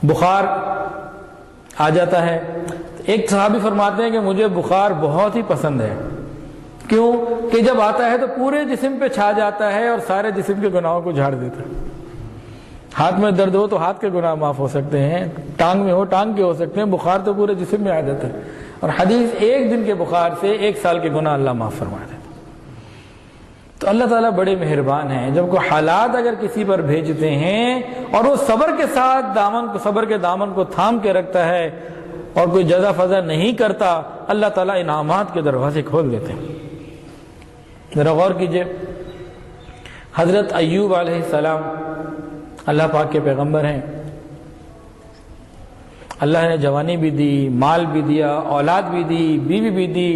بخار آ جاتا ہے. ایک صحابی فرماتے ہیں کہ مجھے بخار بہت ہی پسند ہے. کیوں؟ کہ جب آتا ہے تو پورے جسم پہ چھا جاتا ہے اور سارے جسم کے گناہوں کو جھاڑ دیتا ہے. ہاتھ میں درد ہو تو ہاتھ کے گناہ معاف ہو سکتے ہیں، ٹانگ میں ہو ٹانگ کے ہو سکتے ہیں، بخار تو پورے جسم میں آ جاتا ہے. اور حدیث ایک دن کے بخار سے 1 سال کے گناہ اللہ معاف فرما دیتا ہے. تو اللہ تعالیٰ بڑے مہربان ہیں. جب کوئی حالات اگر کسی پر بھیجتے ہیں اور وہ صبر کے ساتھ صبر کے دامن کو تھام کے رکھتا ہے اور کوئی جزا فضا نہیں کرتا، اللہ تعالیٰ انعامات کے دروازے کھول دیتے ہیں. ذرا غور کیجئے، حضرت ایوب علیہ السلام اللہ پاک کے پیغمبر ہیں. اللہ نے جوانی بھی دی، مال بھی دیا، اولاد بھی دی، بیوی بھی دی،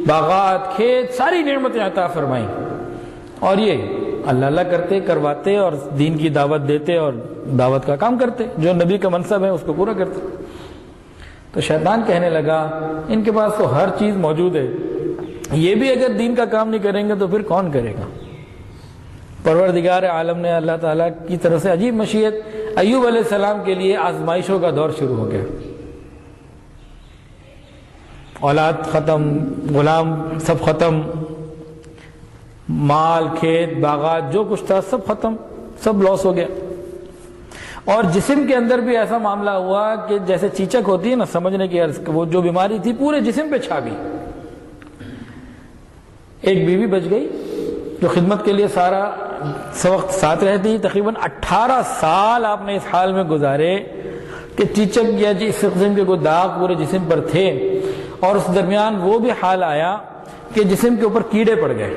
باغات، کھیت، ساری نعمتیں عطا فرمائیں، اور یہ اللہ اللہ کرتے کرواتے اور دین کی دعوت دیتے اور دعوت کا کام کرتے، جو نبی کا منصب ہے اس کو پورا کرتے. تو شیطان کہنے لگا ان کے پاس تو ہر چیز موجود ہے، یہ بھی اگر دین کا کام نہیں کریں گے تو پھر کون کرے گا. پروردگار عالم نے اللہ تعالیٰ کی طرف سے عجیب مشیت، ایوب علیہ السلام کے لیے آزمائشوں کا دور شروع ہو گیا. اولاد ختم، غلام سب ختم، مال، کھیت، باغات، جو کچھ تھا سب ختم، سب لاس ہو گیا. اور جسم کے اندر بھی ایسا معاملہ ہوا کہ جیسے چیچک ہوتی ہے نا، سمجھنے کی عرض، وہ جو بیماری تھی پورے جسم پہ چھا گئی. ایک بیوی بچ گئی جو خدمت کے لیے سارا وقت ساتھ رہتی. تقریباً 18 سال آپ نے اس حال میں گزارے کہ چیچک یا اس قسم کے کوئی داغ پورے جسم پر تھے. اور اس درمیان وہ بھی حال آیا کہ جسم کے اوپر کیڑے پڑ گئے.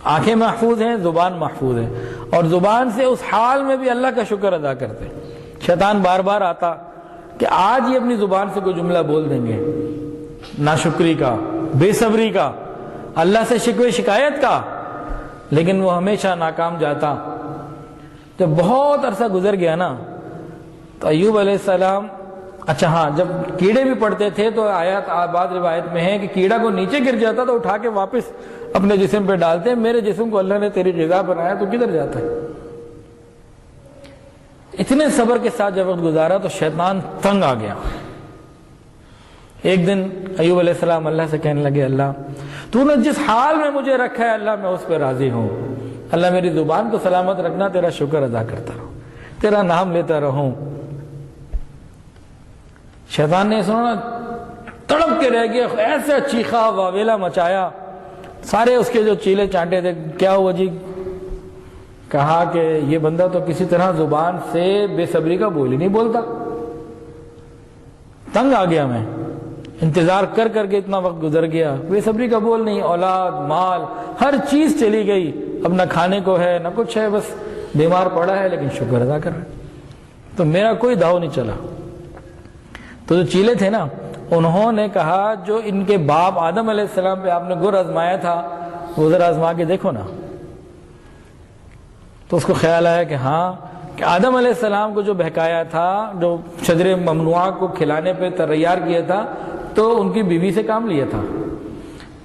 آنکھیں محفوظ ہیں، زبان محفوظ ہے، اور زبان سے اس حال میں بھی اللہ کا شکر ادا کرتے. شیطان بار بار آتا کہ آج یہ اپنی زبان سے کوئی جملہ بول دیں گے، ناشکری کا، بے صبری کا، اللہ سے شکوے شکایت کا، لیکن وہ ہمیشہ ناکام جاتا. جب بہت عرصہ گزر گیا نا تو ایوب علیہ السلام، اچھا ہاں، جب کیڑے بھی پڑتے تھے تو آیات بعض روایت میں ہے کہ کیڑا کو نیچے گر جاتا تو اٹھا کے واپس اپنے جسم پہ ڈالتے. میرے جسم کو اللہ نے تیری غذا بنایا تو کدھر جاتا ہے. اتنے صبر کے ساتھ جب وقت گزارا تو شیطان تنگ آ گیا. ایک دن ایوب علیہ السلام اللہ سے کہنے لگے، اللہ تو نے جس حال میں مجھے رکھا ہے اللہ میں اس پہ راضی ہوں. اللہ میری زبان کو سلامت رکھنا، تیرا شکر ادا کرتا رہوں، تیرا نام لیتا رہوں. شیطان نے سنا، تڑپ کے رہ گیا، ایسا چیخا واویلا مچایا. سارے اس کے جو چیلے چانٹے تھے، کیا ہوا جی؟ کہا کہ یہ بندہ تو کسی طرح زبان سے بے صبری کا بول ہی نہیں بولتا. تنگ آ گیا میں، انتظار کر کر کے اتنا وقت گزر گیا، بے صبری کا بول نہیں، اولاد، مال، ہر چیز چلی گئی. اب نہ کھانے کو ہے نہ کچھ ہے، بس بیمار پڑا ہے لیکن شکر ادا کر رہا ہے. تو میرا کوئی داؤ نہیں چلا. تو جو چیلے تھے نا، انہوں نے کہا جو ان کے باپ آدم علیہ السلام پہ آپ نے گر آزمایا تھا وہ ذرا آزما کے دیکھو نا. تو اس کو خیال آیا کہ ہاں، کہ آدم علیہ السلام کو جو بہکایا تھا، جو شجر ممنوعہ کو کھلانے پہ تیار کیا تھا، تو ان کی بیوی سے کام لیا تھا.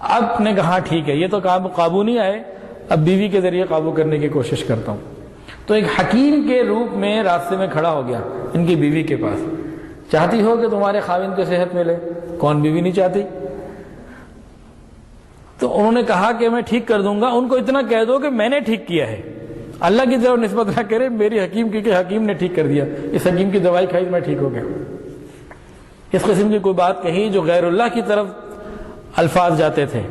اب نے کہا ٹھیک ہے، یہ تو قابو نہیں آئے، اب بیوی کے ذریعے قابو کرنے کی کوشش کرتا ہوں. تو ایک حکیم کے روپ میں راستے میں کھڑا ہو گیا ان کی بیوی کے پاس. چاہتی ہو کہ تمہارے خاوند کو صحت ملے؟ کون بیوی نہیں چاہتی؟ تو انہوں نے کہا کہ میں ٹھیک کر دوں گا. ان کو اتنا کہہ دو کہ میں نے ٹھیک کیا ہے، اللہ کی طرف نسبت نہ کرے میری حکیم کی کہ حکیم نے ٹھیک کر دیا، اس حکیم کی دوائی کھائی میں ٹھیک ہو گیا. اس قسم کی کوئی بات کہی جو غیر اللہ کی طرف الفاظ جاتے تھے.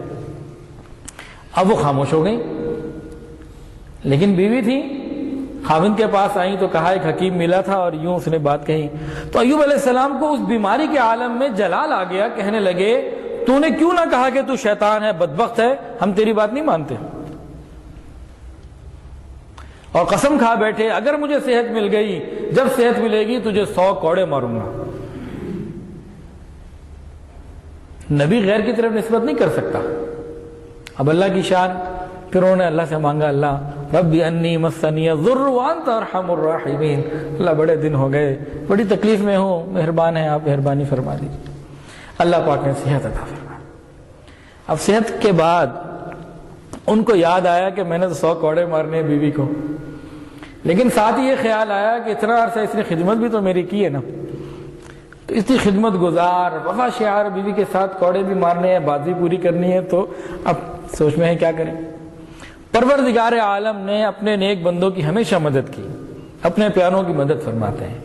اب وہ خاموش ہو گئی، لیکن بیوی تھی. خاوند کے پاس آئیں تو کہا ایک حکیم ملا تھا اور یوں اس نے بات کہی. تو ایوب علیہ السلام کو اس بیماری کے عالم میں جلال آ گیا. کہنے لگے تو نے کیوں نہ کہا کہ تو شیطان ہے، بدبخت ہے، ہم تیری بات نہیں مانتے. اور قسم کھا بیٹھے اگر مجھے صحت مل گئی، جب صحت ملے گی تجھے 100 کوڑے ماروں گا. نبی غیر کی طرف نسبت نہیں کر سکتا. اب اللہ کی شان. پھر انہوں نے اللہ سے مانگا، اللہ رب انی مسنی الضر وانت ارحم الراحمین. اللہ بڑے دن ہو گئے، بڑی تکلیف میں ہوں، مہربان ہیں آپ، مہربانی فرما دیجیے. اللہ پاک نے صحت عطا فرمائی. اب صحت کے بعد ان کو یاد آیا کہ میں نے تو 100 کوڑے مارنے بیوی کو. لیکن ساتھ ہی یہ خیال آیا کہ اتنا عرصہ اس نے خدمت بھی تو میری کی ہے نا، تو اس کی خدمت گزار وفا شعار بیوی کے ساتھ کوڑے بھی مارنے ہیں، بازی پوری کرنی ہے، تو اب سوچ میں ہے کیا کریں۔ پروردگار عالم نے اپنے نیک بندوں کی ہمیشہ مدد کی، اپنے پیاروں کی مدد فرماتے ہیں۔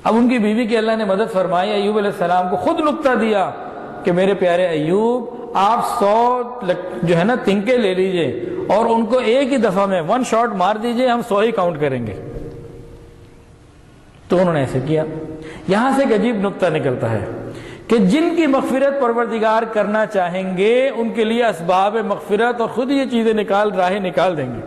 اب ان کی بیوی کی اللہ نے مدد فرمائی، ایوب علیہ السلام کو خود نکتہ دیا کہ میرے پیارے ایوب، آپ 100 جو ہے نا تنکے لے لیجئے اور ان کو ایک ہی دفعہ میں 1 شاٹ مار دیجئے، ہم 100 ہی کاؤنٹ کریں گے۔ تو انہوں نے ایسے کیا۔ یہاں سے ایک عجیب نکتہ نکلتا ہے کہ جن کی مغفرت پروردگار کرنا چاہیں گے ان کے لیے اسباب مغفرت اور خود یہ چیزیں راہیں نکال دیں گے۔